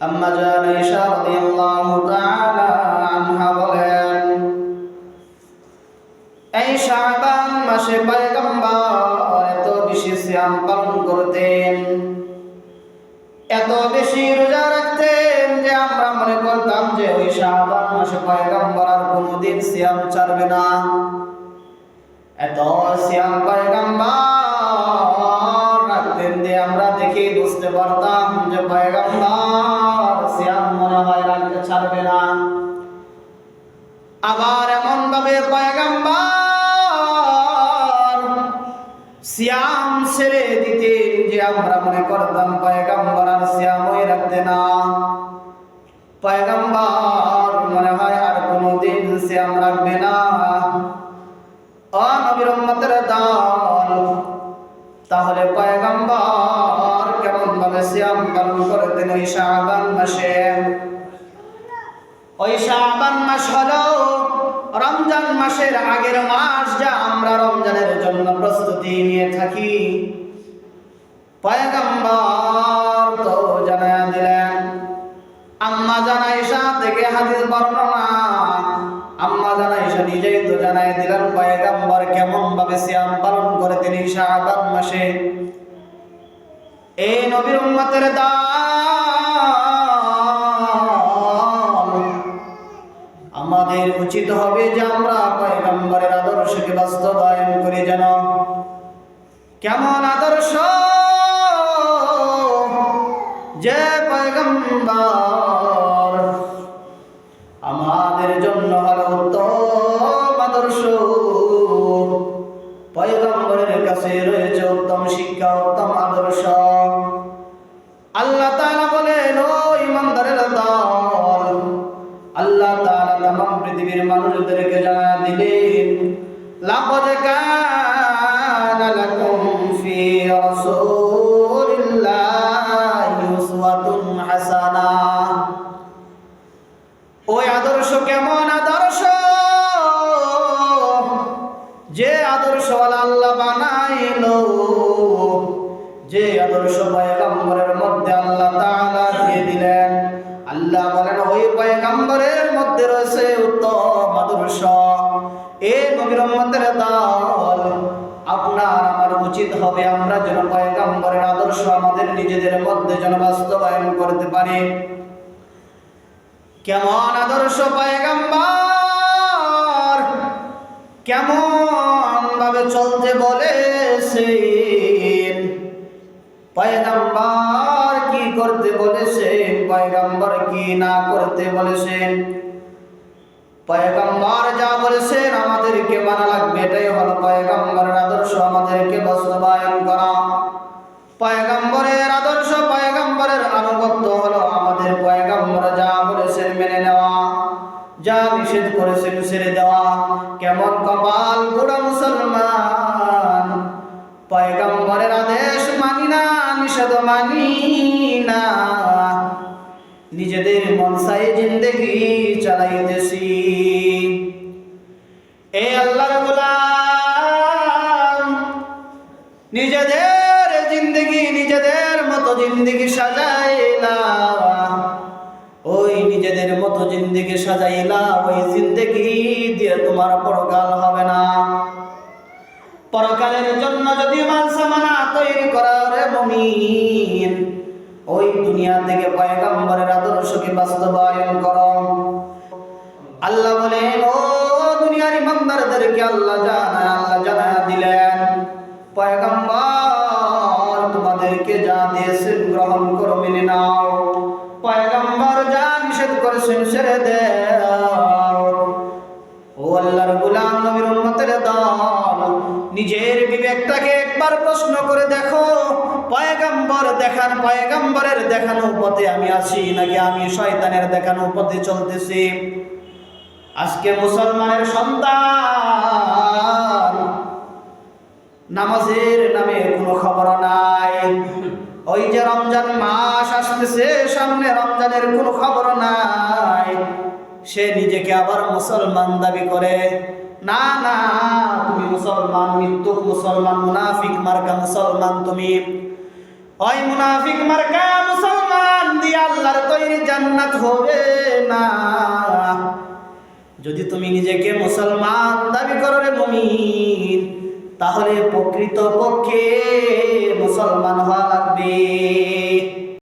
আম্মা জান আয়েশা রাদিয়াল্লাহু তাআলা আনহা বলেন, এই শাবান মাসে পয়গম্বর এত বেশি সিয়াম পালন করতেন, এত বেশি রোজা রাখতেন যে আমরা মনে করতাম যে ওই শাবান মাসে পয়গম্বর আর কোনোদিন সিয়াম ছাড়বে না। এত সিয়াম পয়গম্বর রাখতেন যে আমরা দেখে বুঝতে পারতাম যে পয়গম্বর সিয়াম মনে হয় রাখতে ছাড়বে না। আবার এমন ভাবে পয়গম্বর সিয়াম ছেড়ে দিতেন যে আমরা মনে করতাম পয়গম্বর আর সিয়ামই রাখতে না, পয়গম্বর মনে হয় আর কোনোদিন সিয়াম রাখবে না। ও নবীর উম্মতের দল, তাহলে পয়গম্বর কেমন ভাবে সিয়াম পালন করতেন ওই শাবান মাসে? ওই শাবান মাস হলো রমজান মাসের আগের মাস, যা আমরা রমজানের জন্য প্রস্তুতি নিয়ে থাকি। পয়গম্বর তো জানায়া দিলেন, আম্মা জান আয়েশা থেকে হাদিস বর্ণনা, আম্মা জান আয়েশা নিজেই তো জানাই দিলেন পয়গম্বর কেমন ভাবে সিয়াম পালন করতেন এই শাবান মাসে। এই নবীর উম্মতের দল, আমাদের উচিত হবে যে আমরা পয়গম্বরের আদর্শকে বাস্তবায়ন করি। যেন কেমন আদর্শ, যে পয়গম্বর আমাদের জন্য হলো উত্তম আদর্শ। পয়গম্বরের কাছে রয়েছে উত্তম শিক্ষা, উত্তম আদর্শ। আল্লাহ তাআলা বলেন, ও ঈমানদারের দল, আল্লাহ তাআলা तमाम পৃথিবীর মানুষদেরকে জানা দিলেন, লাকাদ কানা লাকুম ফি রাসূলিল্লাহি উসওয়াতুন হাসানা। ওই আদর্শ কেমন আদর্শ, যে আদর্শ আল্লাহ বানাইলো, যে আদর্শ পয়গম্বরের মধ্যে আল্লাহ তাআলা দিয়ে দিলেন। আল্লাহ বলেন ওই পয়গম্বরের মধ্যে রয়েছে উত্তম আদর্শ। এ নবীর উম্মতের দল, আপনার আমার উচিত হবে আমরা যেন পয়গম্বরের আদর্শ আমাদের নিজেদের মধ্যে যেন বাস্তবায়ন করতে পারি। কেমন আদর্শ পয়গম্বর কেমন ভাবে চলতে বলেছেন, পয়গম্বর কি করতে বলেছেন, পয়গম্বর কি না করতে বলেছেন। পয়গম্বর যা বলেছেন আমাদেরকে মানা লাগবে, এটাই হলো পয়গম্বরের আদর্শ, আমাদেরকে বাস্তবায়ন করা। পয়গম্বরের আদর্শ, পয়গম্বরের আনুগত্য হলো আমাদের পয়গম্বর যা বলেছেন মেনে নেওয়া, যা নিষেধ করেছেন ছেড়ে দেওয়া। কেমন কপাল বুড়া মুসলমান, পয়গম্বরের আদেশ মানি না, নিষেধ মানি না, নিজেদের মন চাই জিন্দেগি চালাইতেছি। এই আল্লাহর গোলাম নিজেদের জিন্দেগি নিজেদের মতো জিন্দেগি সাজাইলা, ওই নিজেদের মতো জিন্দেগি সাজাইলা, ওই জিন্দেগি দিয়ে তোমার পরকাল হবে না। পরকালের জন্য যদি মানসামানা তৈরি করা রে মুমিন, ওই দুনিয়া থেকে পয়গম্বরের আদর্শকে বাস্তবায়ন করো। আল্লাহ বলেন, ও দুনিয়ার ইমানদারদেরকে আল্লাহ জানা দিলেন, পয়গম্বর তোমাদেরকে যা দিয়েছেন গ্রহণ করো, মেনে নাও। পয়গম্বর যা নিষেধ করেছেন ছেড়ে দাও। ও আল্লাহর গোলাম নবীর উম্মতের দল, নিজের বিবেকটাকে একবার প্রশ্ন করে দেখো, পয়গম্বরের দেখানো পথে আমি আছি নাকি আমি শয়তানের দেখানো পথে চলতেছি। আজকে মুসলমানের সন্তান নামাজের নামে কোনো খবর নাই। ওই যে রমজান মাস আসতেছে সামনে, রমজানের কোনো খবর নাই। সে নিজেকে আবার মুসলমান দাবি করে। না না, তুমি মুসলমান, মৃত্যুক মুসলমান, মুনাফিক মার্কা মুসলমান তুমি। ওই মুনাফিক মার্কা মুসলমান দিয়ে আল্লাহর তৈরি জান্নাত হবে না। যদি তুমি নিজেকে মুসলমান দাবি করো রে মুমিন, তাহলে প্রকৃত পক্ষে মুসলমান হওয়া লাগবে।